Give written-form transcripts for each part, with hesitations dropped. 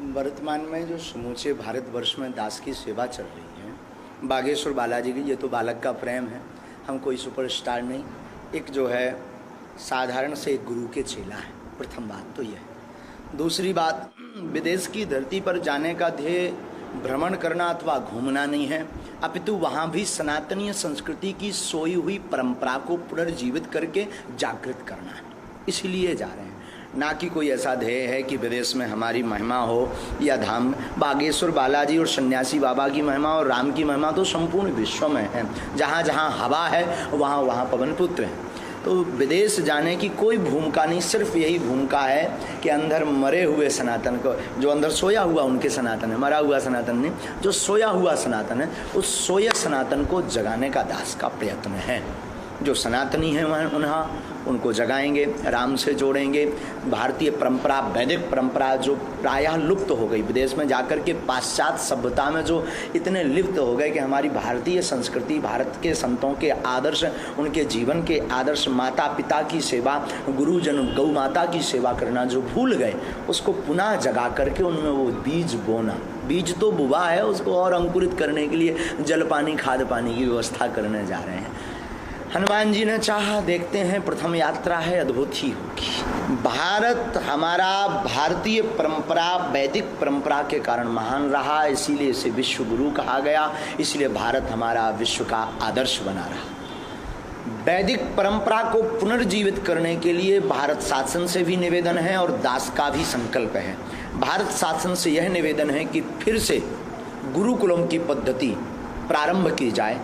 वर्तमान में जो समूचे भारतवर्ष में दास की सेवा चल रही है, बागेश्वर बालाजी की, ये तो बालक का प्रेम है। हम कोई सुपरस्टार नहीं, एक जो है साधारण से एक गुरु के चेला है। प्रथम बात तो यह है। दूसरी बात, विदेश की धरती पर जाने का ध्येय भ्रमण करना अथवा घूमना नहीं है, अपितु वहाँ भी सनातनीय संस्कृति की सोई हुई परंपरा को पुनर्जीवित करके जागृत करना है। इसलिए जा रहे हैं, ना कि कोई ऐसा ध्येय है कि विदेश में हमारी महिमा हो या धाम। बागेश्वर बालाजी और सन्यासी बाबा की महिमा और राम की महिमा तो संपूर्ण विश्व में है। जहाँ जहाँ हवा है वहाँ वहाँ पवन पुत्र है। तो विदेश जाने की कोई भूमिका नहीं, सिर्फ यही भूमिका है कि अंदर मरे हुए सनातन को, जो अंदर सोया हुआ उनके सनातन है, मरा हुआ सनातन नहीं, जो सोया हुआ सनातन है, उस सोए सनातन को जगाने का दास का प्रयत्न है। जो सनातनी है वह उनको जगाएंगे, राम से जोड़ेंगे। भारतीय परंपरा, वैदिक परंपरा जो प्रायः लुप्त हो गई, विदेश में जाकर के पाश्चात्य सभ्यता में जो इतने लिप्त हो गए कि हमारी भारतीय संस्कृति, भारत के संतों के आदर्श, उनके जीवन के आदर्श, माता पिता की सेवा, गुरुजन गौ माता की सेवा करना जो भूल गए, उसको पुनः जगा करके उनमें वो बीज बोना। बीज तो बुआ है, उसको और अंकुरित करने के लिए जल पानी खाद पानी की व्यवस्था करने जा रहे हैं। हनुमान जी ने चाहा, देखते हैं, प्रथम यात्रा है, अद्भुत ही होगी। भारत हमारा भारतीय परंपरा, वैदिक परंपरा के कारण महान रहा, इसीलिए इसे विश्व गुरु कहा गया, इसलिए भारत हमारा विश्व का आदर्श बना रहा। वैदिक परंपरा को पुनर्जीवित करने के लिए भारत शासन से भी निवेदन है और दास का भी संकल्प है। भारत शासन से यह निवेदन है कि फिर से गुरुकुलों की पद्धति प्रारंभ की जाए,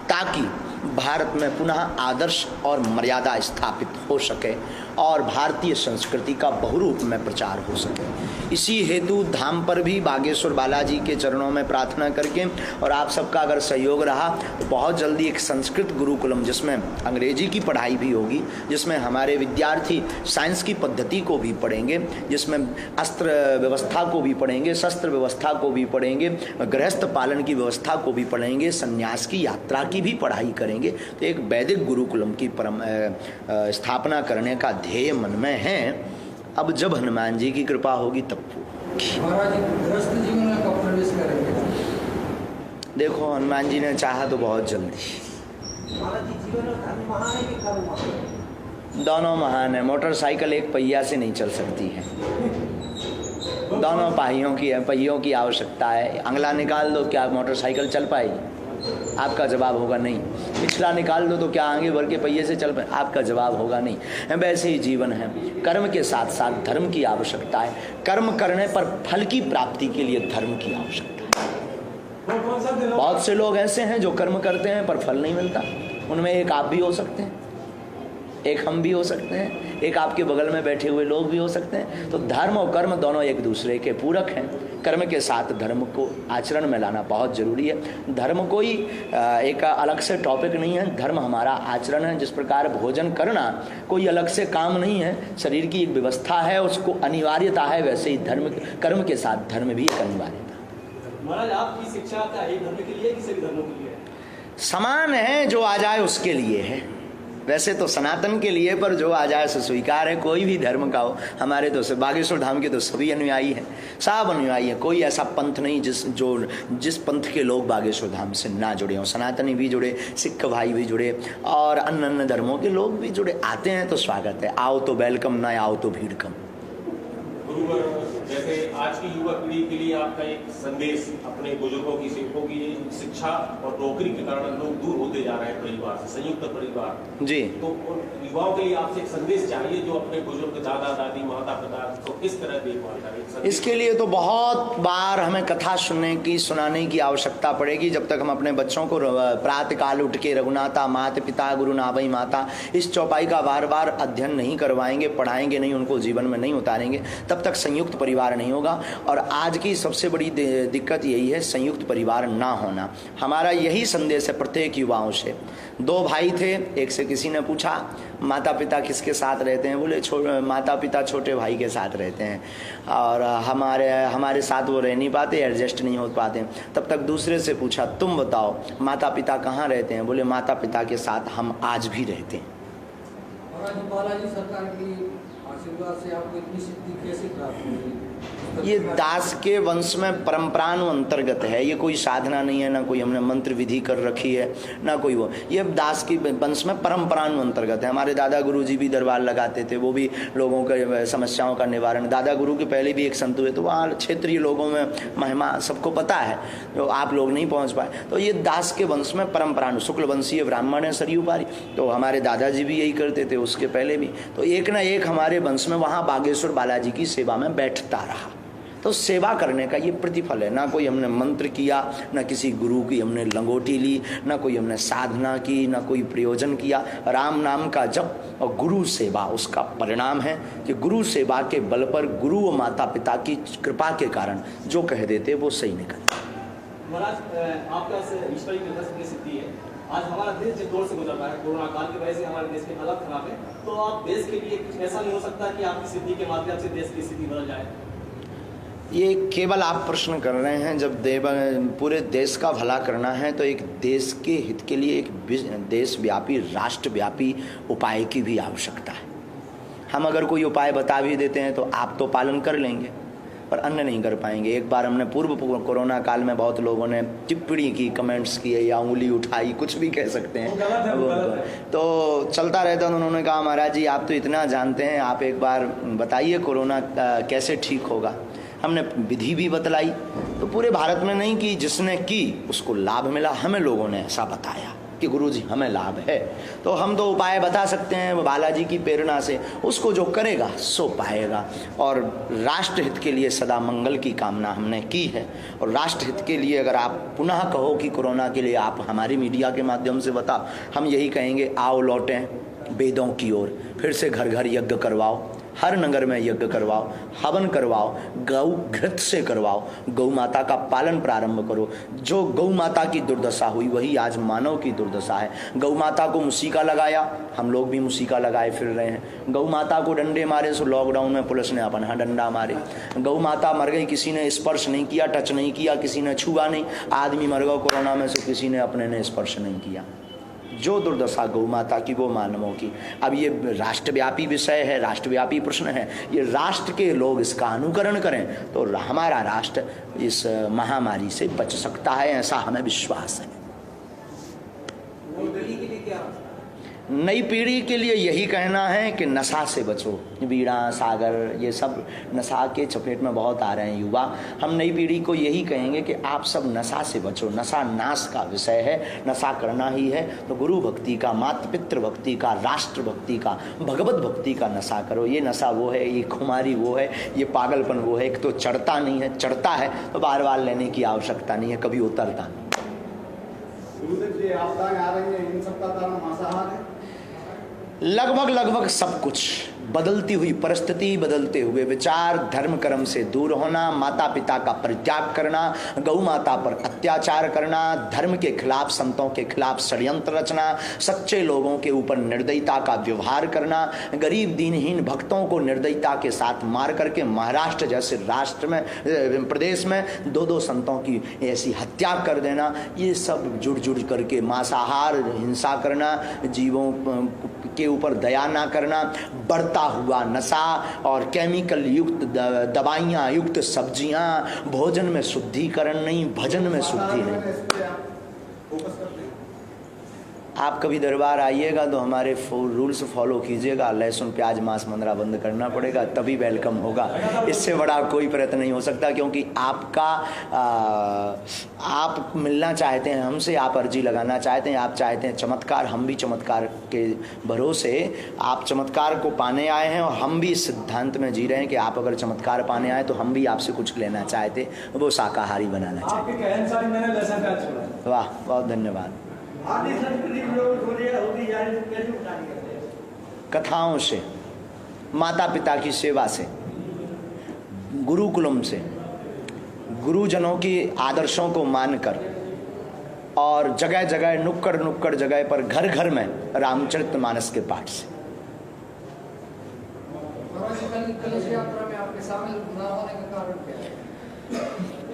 ताकि भारत में पुनः आदर्श और मर्यादा स्थापित हो सके और भारतीय संस्कृति का बहुरूप में प्रचार हो सके। इसी हेतु धाम पर भी बागेश्वर बालाजी के चरणों में प्रार्थना करके, और आप सबका अगर सहयोग रहा तो बहुत जल्दी एक संस्कृत गुरुकुलम, जिसमें अंग्रेजी की पढ़ाई भी होगी, जिसमें हमारे विद्यार्थी साइंस की पद्धति को भी पढ़ेंगे, जिसमें अस्त्र व्यवस्था को भी पढ़ेंगे, शस्त्र व्यवस्था को भी पढ़ेंगे, गृहस्थ पालन की व्यवस्था को भी पढ़ेंगे, संन्यास की यात्रा की भी पढ़ाई करेंगे। तो एक वैदिक गुरुकुलम की स्थापना करने का ध्येय मन में है। अब जब हनुमान जी की कृपा होगी तब महाराज गृहस्थ जीवन में कब प्रवेश करेंगे? देखो, हनुमान जी ने चाहा तो बहुत जल्दी। महाराज जी, जीवन में धर्म महान है कि कर्म महान है? दोनों महान है। मोटरसाइकिल एक पहिया से नहीं चल सकती है, दोनों पहियों की आवश्यकता है। अगला निकाल दो, क्या मोटरसाइकिल चल पाएगी? आपका जवाब होगा नहीं। पिछला निकाल दो तो क्या आगे बढ़ के पहिए से चल पाए? आपका जवाब होगा नहीं। वैसे ही जीवन है, कर्म के साथ साथ धर्म की आवश्यकता है। कर्म करने पर फल की प्राप्ति के लिए धर्म की आवश्यकता है। बहुत से लोग ऐसे हैं जो कर्म करते हैं पर फल नहीं मिलता। उनमें एक आप भी हो सकते हैं, एक हम भी हो सकते हैं, एक आपके बगल में बैठे हुए लोग भी हो सकते हैं। तो धर्म और कर्म दोनों एक दूसरे के पूरक हैं। कर्म के साथ धर्म को आचरण में लाना बहुत जरूरी है। धर्म कोई एक अलग से टॉपिक नहीं है, धर्म हमारा आचरण है। जिस प्रकार भोजन करना कोई अलग से काम नहीं है, शरीर की एक व्यवस्था है, उसको अनिवार्यता है, वैसे ही कर्म के साथ धर्म भी एक अनिवार्यता। महाराज, आपकी शिक्षा क्या है? धर्म के लिए कि सभी धर्मों के लिए? समान है, जो आ जाए उसके लिए है। वैसे तो सनातन के लिए, पर जो आ जाए सो स्वीकार है। कोई भी धर्म का हो, हमारे तो बागेश्वर धाम के तो सभी अनुयायी हैं, सब अनुयायी हैं। कोई ऐसा पंथ नहीं जिस पंथ के लोग बागेश्वर धाम से ना जुड़े हों। सनातनी भी जुड़े, सिख भाई भी जुड़े, और अन्य धर्मों के लोग भी जुड़े। आते हैं तो स्वागत है, आओ तो वेलकम, ना आओ तो भीड़ कम। जैसे आज की युवा पीढ़ी के लिए आपका एक संदेश, अपने बुजुर्गों की सिखों की शिक्षा और नौकरी के कारण लोग दूर होते जा रहे हैं परिवार से, संयुक्त परिवार जी, तो युवाओं के लिए आपसे एक संदेश चाहिए जो अपने बुजुर्ग, दादा दादी, माता पिता को किस तरह देखभाल करें। इसके लिए तो बहुत बार हमें कथा सुनाने की आवश्यकता पड़ेगी। जब तक हम अपने बच्चों को प्रातः काल उठ के रघुनाथा मात पिता गुरु नाभई माता, इस चौपाई का बार बार अध्ययन नहीं करवाएंगे, पढ़ाएंगे नहीं, उनको जीवन में नहीं उतारेंगे, तब तक संयुक्त परिवार नहीं होगा। और आज की सबसे बड़ी दिक्कत यही है, संयुक्त परिवार ना होना। हमारा यही संदेश है प्रत्येक युवाओं से। दो भाई थे, एक से किसी ने पूछा माता पिता किसके साथ रहते हैं? बोले माता पिता छोटे भाई के साथ रहते हैं, और हमारे साथ वो रह नहीं पाते, एडजस्ट नहीं हो पाते। तब तक दूसरे से पूछा, तुम बताओ माता पिता कहाँ रहते हैं? बोले माता पिता के साथ हम आज भी रहते हैं। बालाजी सरकार की आशीर्वाद से आपको इतनी सिद्धि कैसे प्राप्त हुई? ये दास के वंश में परंपरानु अंतर्गत है, ये कोई साधना नहीं है, ना कोई हमने मंत्र विधि कर रखी है, ना कोई वो, ये दास की वंश में परंपरानु अंतर्गत है। हमारे दादा गुरु जी भी दरबार लगाते थे, वो भी लोगों के समस्याओं का निवारण, दादा गुरु के पहले भी एक संत हुए, तो वहाँ क्षेत्रीय लोगों में महिमा सबको पता है, जो आप लोग नहीं पहुँच पाए। तो ये दास के वंश में परंपरानु, शुक्ल वंशीय ब्राह्मण है सरयू पारी, तो हमारे दादाजी भी यही करते थे, उसके पहले भी। तो एक ना एक हमारे वंश में वहाँ बागेश्वर बालाजी की सेवा में बैठता रहा। तो सेवा करने का ये प्रतिफल है, ना कोई हमने मंत्र किया, ना किसी गुरु की हमने लंगोटी ली, ना कोई हमने साधना की, ना कोई प्रयोजन किया। राम नाम का जप और गुरु सेवा उसका परिणाम है कि गुरु सेवा के बल पर गुरु व माता पिता की कृपा के कारण जो कह देते वो सही निकलता। महाराज, आपका ईश्वरी कृपा से सिद्धि है, आज हमारा देश जिस दौर से गुजर रहा है, कोरोना काल की वजह से हमारे देश की हालत खराब है, तो आप देश के लिए कुछ ऐसा नहीं हो सकता कि आपकी सिद्धि के माध्यम से देश की स्थिति बदल जाए? ये केवल आप प्रश्न कर रहे हैं, जब पूरे देश का भला करना है तो एक देश के हित के लिए एक देशव्यापी राष्ट्रव्यापी उपाय की भी आवश्यकता है। हम अगर कोई उपाय बता भी देते हैं तो आप तो पालन कर लेंगे पर अन्य नहीं कर पाएंगे। एक बार हमने पूर्व कोरोना काल में बहुत लोगों ने टिप्पणी की, कमेंट्स किए या उंगली उठाई, कुछ भी कह सकते हैं, तो चलता रहता। उन्होंने कहा महाराज जी आप तो इतना जानते हैं, आप एक बार बताइए कोरोना कैसे ठीक होगा। हमने विधि भी बतलाई, तो पूरे भारत में नहीं की, जिसने की उसको लाभ मिला। हमें लोगों ने ऐसा बताया कि गुरुजी हमें लाभ है, तो हम तो उपाय बता सकते हैं बालाजी की प्रेरणा से, उसको जो करेगा सो पाएगा। और राष्ट्रहित के लिए सदा मंगल की कामना हमने की है। और राष्ट्रहित के लिए अगर आप पुनः कहो कि कोरोना के लिए आप हमारी मीडिया के माध्यम से बताओ, हम यही कहेंगे आओ लौटें वेदों की ओर, फिर से घर घर यज्ञ करवाओ, हर नगर में यज्ञ करवाओ, हवन करवाओ, गौ घृत से करवाओ, गौ माता का पालन प्रारंभ करो। जो गौ माता की दुर्दशा हुई वही आज मानव की दुर्दशा है। गौ माता को मुसीका लगाया, हम लोग भी मुसीका लगाए फिर रहे हैं। गौ माता को डंडे मारे, सो लॉकडाउन में पुलिस ने अपन डंडा मारे। गौ माता मर गई, किसी ने स्पर्श नहीं किया, टच नहीं किया, किसी ने छुआ नहीं। आदमी मर गया कोरोना में, सो किसी ने अपने ने स्पर्श नहीं किया। जो दुर्दशा गौ माता की वो मानवों की। अब ये राष्ट्रव्यापी विषय है, राष्ट्रव्यापी प्रश्न है, ये राष्ट्र के लोग इसका अनुकरण करें तो हमारा राष्ट्र इस महामारी से बच सकता है, ऐसा हमें विश्वास है। नई पीढ़ी के लिए यही कहना है कि नशा से बचो। बीड़ा, सागर, ये सब नशा के चपेट में बहुत आ रहे हैं युवा। हम नई पीढ़ी को यही कहेंगे कि आप सब नशा से बचो। नशा नाश का विषय है, नशा करना ही है तो गुरु भक्ति का, मातृ पितृ भक्ति का, राष्ट्र भक्ति का, भगवत भक्ति का नशा करो। ये नशा वो है, ये खुमारी वो है, ये पागलपन वो है। एक तो चढ़ता नहीं है, चढ़ता है तो बार बार लेने की आवश्यकता नहीं है, कभी उतरता नहीं। लगभग सब कुछ, बदलती हुई परिस्थिति, बदलते हुए विचार, धर्म कर्म से दूर होना, माता पिता का परित्याग करना, गौ माता पर अत्याचार करना, धर्म के खिलाफ, संतों के खिलाफ षड्यंत्र रचना, सच्चे लोगों के ऊपर निर्दयता का व्यवहार करना, गरीब दीनहीन भक्तों को निर्दयता के साथ मार करके महाराष्ट्र जैसे राष्ट्र में, प्रदेश में 2-2 संतों की ऐसी हत्या कर देना, ये सब जुड़ करके मांसाहार, हिंसा करना, जीवों के ऊपर दया ना करना, बढ़ता हुआ नशा और केमिकल युक्त दवाइयाँ युक्त सब्जियाँ, भोजन में शुद्धिकरण नहीं, भजन में शुद्धि नहीं। आप कभी दरबार आइएगा तो हमारे रूल्स फॉलो कीजिएगा। लहसुन प्याज मांस मंदरा बंद करना पड़ेगा, तभी वेलकम होगा। इससे बड़ा कोई प्रयत्न नहीं हो सकता, क्योंकि आपका आप मिलना चाहते हैं हमसे, आप अर्जी लगाना चाहते हैं, आप चाहते हैं चमत्कार। हम भी चमत्कार के भरोसे, आप चमत्कार को पाने आए हैं और हम भी इस सिद्धांत में जी रहे हैं कि आप अगर चमत्कार पाने आए तो हम भी आपसे कुछ लेना चाहते, वो शाकाहारी बनाना चाहते। वाह, बहुत धन्यवाद। कथाओं से, माता पिता की सेवा से, गुरुकुलम से, गुरुजनों की आदर्शों को मानकर, और जगह जगह नुक्कड़ जगह पर, घर घर में रामचरितमानस के पाठ से।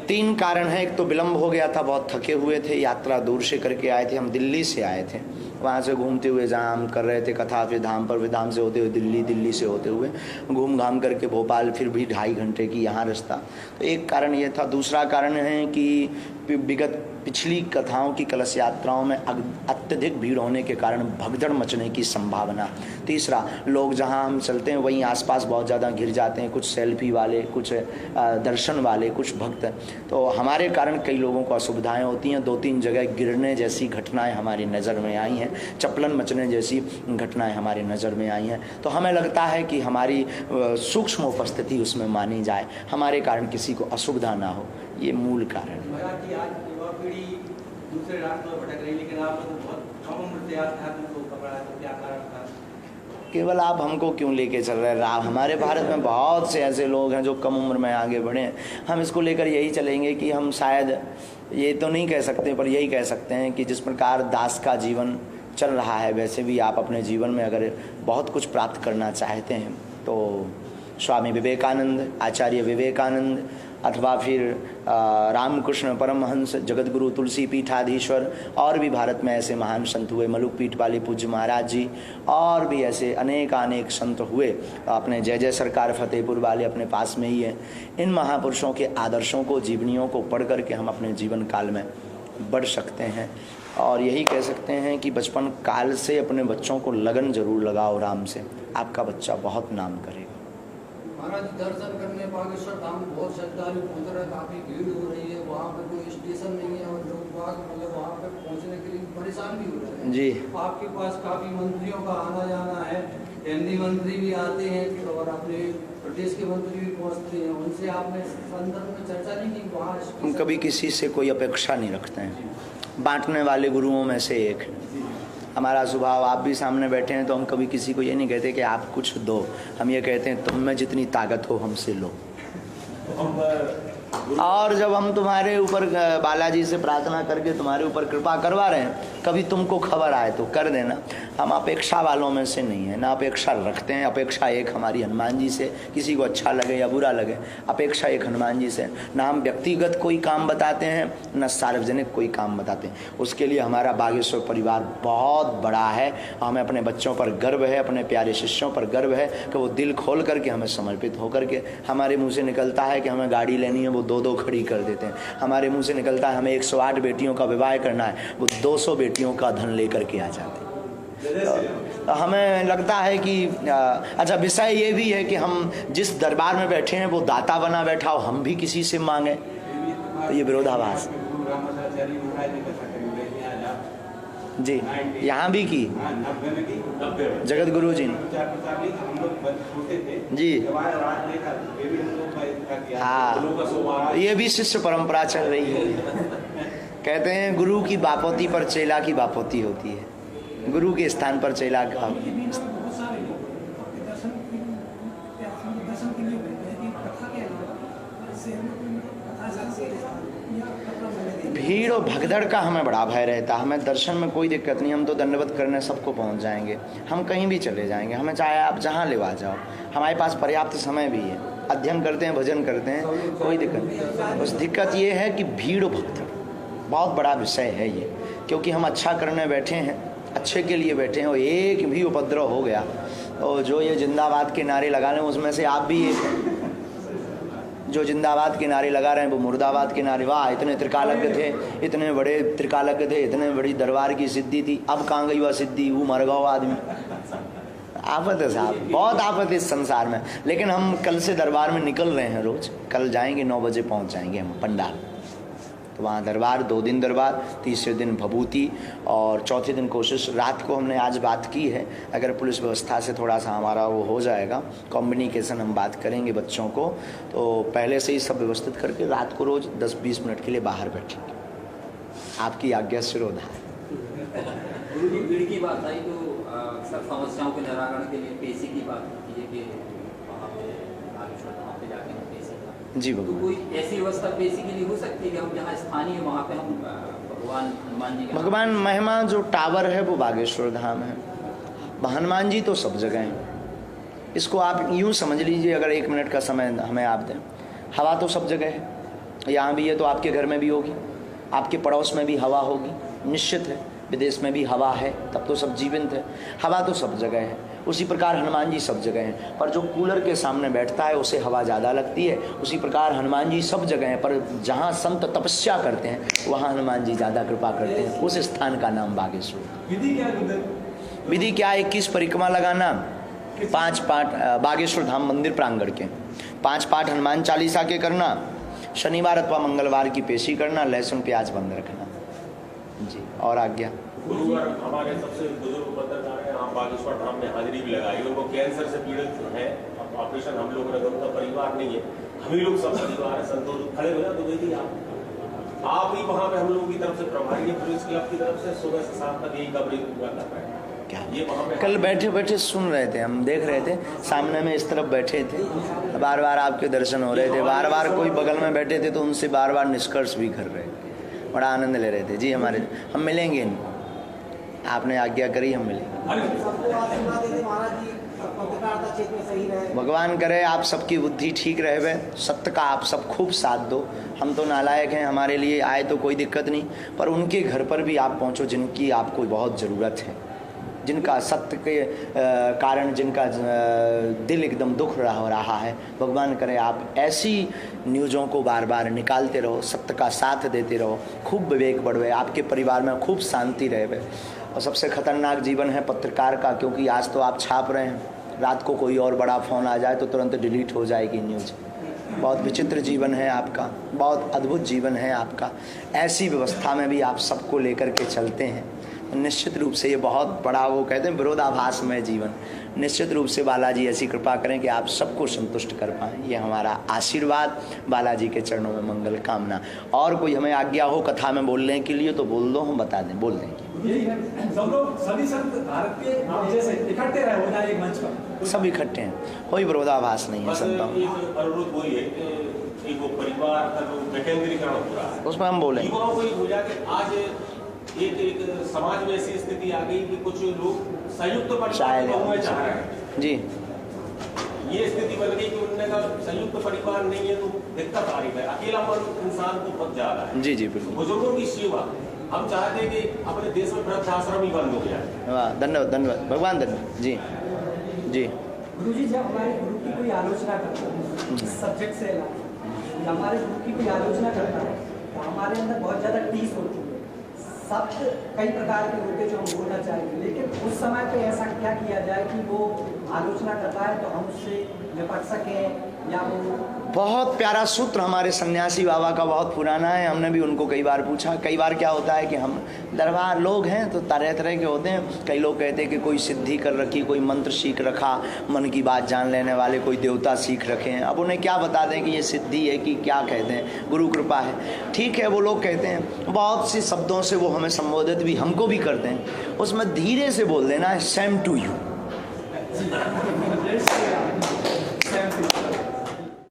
तीन कारण है। एक तो विलंब हो गया था, बहुत थके हुए थे, यात्रा दूर से करके आए थे, हम दिल्ली से आए थे, वहाँ से घूमते हुए जहाँ हम कर रहे थे कथा, फिर धाम पर, फिर धाम से होते हुए दिल्ली, दिल्ली से होते हुए घूम घाम करके भोपाल, फिर भी 2.5 घंटे की यहाँ रास्ता। तो एक कारण ये था। दूसरा कारण है कि विगत पिछली कथाओं की कलश यात्राओं में अत्यधिक भीड़ होने के कारण भगदड़ मचने की संभावना। तीसरा, लोग जहां हम चलते हैं वहीं आसपास बहुत ज़्यादा घिर जाते हैं, कुछ सेल्फी वाले, कुछ दर्शन वाले, कुछ भक्त। तो हमारे कारण कई लोगों को असुविधाएं होती हैं। 2-3 जगह गिरने जैसी घटनाएं हमारी नज़र में आई हैं, चप्पलन मचने जैसी घटनाएं हमारी नज़र में आई हैं। तो हमें लगता है कि हमारी सूक्ष्म उपस्थिति उसमें मानी जाए, हमारे कारण किसी को असुविधा ना हो, ये मूल कारण। पीढ़ी दूसरे रास्तों में भटक रही, लेकिन आप तो बहुत कम उम्र से आध्यात्म को पकड़ा है, तो क्या कारण था? केवल आप हमको क्यों लेके चल रहे हैं? हमारे भारत में बहुत से ऐसे लोग हैं जो कम उम्र में आगे बढ़े हैं। हम इसको लेकर यही चलेंगे कि हम शायद ये तो नहीं कह सकते, पर यही कह सकते हैं कि जिस प्रकार दास का जीवन चल रहा है, वैसे भी आप अपने जीवन में अगर बहुत कुछ प्राप्त करना चाहते हैं तो स्वामी विवेकानंद, आचार्य विवेकानंद, अथवा फिर रामकृष्ण परमहंस, जगतगुरु तुलसी पीठाधीश्वर, और भी भारत में ऐसे महान संत हुए, मलुक पीठ वाले पूज्य महाराज जी, और भी ऐसे अनेक संत हुए। अपने जय जय सरकार फतेहपुर वाले अपने पास में ही है। इन महापुरुषों के आदर्शों को, जीवनियों को पढ़ करके हम अपने जीवन काल में बढ़ सकते हैं। और यही कह सकते हैं कि बचपन काल से अपने बच्चों को लगन जरूर लगाओ राम से, आपका बच्चा बहुत नाम करेगा। महाराज, दर्शन करने बागेश्वर धाम बहुत श्रद्धालु पहुंच रहे, काफी भीड़ हो रही है, वहाँ पे कोई स्टेशन नहीं है और लोग बाग मतलब वहाँ पे पहुँचने के लिए परेशान भी हो रहे हैं जी। आपके पास काफी मंत्रियों का आना जाना है, केंद्रीय मंत्री भी आते हैं और अपने प्रदेश के मंत्री भी पहुँचते हैं, उनसे आपने संदर्भ में चर्चा नहीं की? वहाँ हम कभी किसी से कोई अपेक्षा नहीं रखते हैं, बांटने वाले गुरुओं में से एक हमारा स्वभाव। आप भी सामने बैठे हैं तो हम कभी किसी को ये नहीं कहते कि आप कुछ दो, हम ये कहते हैं तुम में जितनी ताकत हो हमसे लो। और जब हम तुम्हारे ऊपर बालाजी से प्रार्थना करके तुम्हारे ऊपर कृपा करवा रहे हैं, कभी तुमको खबर आए तो कर देना। हम अपेक्षा वालों में से नहीं है, ना अपेक्षा रखते हैं। अपेक्षा एक हमारी हनुमान जी से, किसी को अच्छा लगे या बुरा लगे, अपेक्षा एक हनुमान जी से। ना हम व्यक्तिगत कोई काम बताते हैं, ना सार्वजनिक कोई काम बताते हैं। उसके लिए हमारा बागेश्वर परिवार बहुत बड़ा है। हमें अपने बच्चों पर गर्व है, अपने प्यारे शिष्यों पर गर्व है कि वो दिल खोल करके हमें समर्पित होकर के, हमारे मुँह से निकलता है कि हमें गाड़ी लेनी है, वो 2-2 खड़ी कर देते हैं। हमारे मुँह से निकलता है हमें 108 बेटियों का विवाह करना है, वो 200 बेटियों का धन लेकर के आ जाते हैं। तो हमें लगता है कि अच्छा, विषय ये भी है कि हम जिस दरबार में बैठे हैं वो दाता बना बैठा हो, हम भी किसी से मांगे, तो ये विरोधाभास। जी, यहाँ भी की जगत गुरु जी जी। हाँ, ये भी शिष्य परंपरा चल रही है। कहते हैं गुरु की बापोती पर चेला की बापोती होती है, गुरु के स्थान पर चेला का। भीड़ और भगदड़ का हमें बड़ा भय रहता है। हमें दर्शन में कोई दिक्कत नहीं, हम तो दंडवत करने सबको पहुंच जाएंगे, हम कहीं भी चले जाएंगे, हमें चाहे आप जहां ले आ जाओ, हमारे पास पर्याप्त समय भी है, अध्ययन करते हैं, भजन करते हैं, कोई दिक्कत नहीं। बस दिक्कत ये है कि भीड़ और भगदड़ बहुत बड़ा विषय है ये, क्योंकि हम अच्छा करने बैठे हैं, अच्छे के लिए बैठे हैं, और एक भी उपद्रव हो गया और जो ये जिंदाबाद के नारे लगा रहे हैं उसमें से आप भी एक, जो जिंदाबाद के नारे लगा रहे हैं वो मुर्दाबाद के नारे। वाह, इतने त्रिकालज्ञ थे, इतने बड़े त्रिकालज्ञ थे, इतने बड़ी दरबार की सिद्धि थी, अब कहाँ गई वह सिद्धि, वो मर गया आदमी। आफत है साहब, बहुत आफत है इस संसार में। लेकिन हम कल से दरबार में निकल रहे हैं, रोज कल जाएंगे, 9 बजे पहुँच जाएंगे हम पंडाल। तो वहाँ दरबार, 2 दिन दरबार, तीसरे दिन भभूति और चौथे दिन कोशिश, रात को हमने आज बात की है, अगर पुलिस व्यवस्था से थोड़ा सा हमारा वो हो जाएगा कम्युनिकेशन, हम बात करेंगे बच्चों को, तो पहले से ही सब व्यवस्थित करके रात को रोज 10-20 मिनट के लिए बाहर बैठेंगे। आपकी आज्ञा शिरोधा है। गुरुजी, भीड़ की बात आई तो सब समस्याओं के निराकरण के लिए पैसे की बात होती है कि वहाँ पे जाके पैसे का जी तो कोई ऐसी व्यवस्था पैसे के लिए हो सकती है कि हम जहाँ स्थानीय वहाँ पे हम भगवान हनुमान जी, भगवान महिमा जो टावर है वो बागेश्वर धाम है, हनुमान जी तो सब जगह हैं। इसको आप यूँ समझ लीजिए, अगर 1 मिनट का समय हमें आप दें, हवा तो सब जगह है, यहाँ भी है तो आपके घर में भी होगी, आपके पड़ोस में भी हवा होगी, निश्चित है। विदेश में भी हवा है, तब तो सब जीवंत है। हवा तो सब जगह है, उसी प्रकार हनुमान जी सब जगह हैं, पर जो कूलर के सामने बैठता है उसे हवा ज़्यादा लगती है। उसी प्रकार हनुमान जी सब जगह हैं, पर जहाँ संत तपस्या करते हैं वहाँ हनुमान जी ज़्यादा कृपा करते हैं। उस स्थान का नाम बागेश्वर। विधि क्या? 21 परिक्रमा लगाना, 5 पाठ बागेश्वर धाम मंदिर प्रांगण के, 5 पाठ हनुमान चालीसा के करना, शनिवार अथवा मंगलवार की पेशी करना, लहसुन प्याज बंद रखना जी। और आज्ञा। गुरुवार हमारे सबसे बुजुर्ग पत्रकार हैं, आप बागेश्वर धाम में हाजिरी भी लगाई, उनको कैंसर से पीड़ित है, ऑपरेशन हम लोग ने, उनका परिवार नहीं है, हम ही लोग सब परिवार है, संतोष खड़े हो जाए तो देखिए आप ही वहाँ पे हम लोगों की तरफ से प्रभारी है, पुलिस क्लब की तरफ से सुबह से शाम तक यही कवरेज पूरा कर रहे हैं। क्या ये वहाँ पे कल बैठे बैठे सुन रहे थे, हम देख रहे थे, सामने में इस तरफ बैठे थे, बार बार आपके दर्शन हो रहे थे, बार बार कोई बगल में बैठे थे तो उनसे बार बार निष्कर्ष भी कर रहे थे, बड़ा आनंद ले रहे थे जी। हमारे हम मिलेंगे इनको, आपने आज्ञा करी, हम मिलेंगे। भगवान करे आप सबकी बुद्धि ठीक रहे, सत्य का आप सब खूब साथ दो। हम तो नालायक हैं, हमारे लिए आए तो कोई दिक्कत नहीं, पर उनके घर पर भी आप पहुंचो जिनकी आपको बहुत ज़रूरत है, जिनका सत्य के कारण जिनका दिल एकदम दुख रहा है। भगवान करे आप ऐसी न्यूज़ों को बार बार निकालते रहो, सत्य का साथ देते रहो, खूब विवेक बढ़वे, आपके परिवार में खूब शांति रहे। और सबसे खतरनाक जीवन है पत्रकार का, क्योंकि आज तो आप छाप रहे हैं, रात को कोई और बड़ा फ़ोन आ जाए तो तुरंत डिलीट हो जाएगी न्यूज़। बहुत विचित्र जीवन है आपका, बहुत अद्भुत जीवन है आपका। ऐसी व्यवस्था में भी आप सबको लेकर के चलते हैं, निश्चित रूप से ये बहुत बड़ा, वो कहते हैं विरोधाभासमय जीवन। निश्चित रूप से बालाजी ऐसी कृपा करें कि आप सबको संतुष्ट कर पाएँ, ये हमारा आशीर्वाद। बालाजी के चरणों में मंगल कामना। और कोई हमें आज्ञा हो कथा में बोलने के लिए तो बोल दो, हम बता दें, बोल देंगे। सब लोग सभी संत भारत के आप जैसे इकट्ठे रहे हो एक मंच पर, सब इकट्ठे हैं, कोई विरोधाभास नहीं है संतों। अनुरोध वही है कि वो परिवार का जो विकेंद्रीकरण हो रहा है उसमें हम बोलें, युवाओं को हो जाके आज एक समाज में ऐसी स्थिति आ गई कि कुछ लोग संयुक्त परिवार में चाह रहे हैं जी। ये स्थिति बन गई कि उनने का संयुक्त परिवार नहीं है तो दिक्कत आ रही है, अकेलापन इंसान को बहुत ज्यादा है। जी जी बिल्कुल। बुजुर्गों की सेवा हम चाहते हैं कि अपने देश में वृद्धाश्रम ही बंद हो जाए। वाह, धन्यवाद धन्यवाद भगवान, धन्यवाद जी जी। गुरुजी जब हमारे गुरु की कोई आलोचना करता है सब्जेक्ट से जब हमारे गुरु की कोई आलोचना करता है तो हमारे अंदर बहुत ज़्यादा टीस होती है, शब्द कई प्रकार के होते जो हम बोलना चाहेंगे, लेकिन उस समय पे ऐसा क्या किया जाए कि वो आलोचना करता है तो हम उससे निपट सकें, या वो बहुत प्यारा सूत्र हमारे सन्यासी बाबा का बहुत पुराना है, हमने भी उनको कई बार पूछा। कई बार क्या होता है कि हम दरबार लोग हैं तो तरह तरह के होते हैं, कई लोग कहते हैं कि कोई सिद्धि कर रखी, कोई मंत्र सीख रखा, मन की बात जान लेने वाले कोई देवता सीख रखे हैं। अब उन्हें क्या बता दें कि ये सिद्धि है कि क्या कहते हैं, गुरु कृपा है, ठीक है। वो लोग कहते हैं बहुत सी शब्दों से वो हमें संबोधित भी हमको भी करते हैं, उसमें धीरे से बोल देना है, सेम टू यू।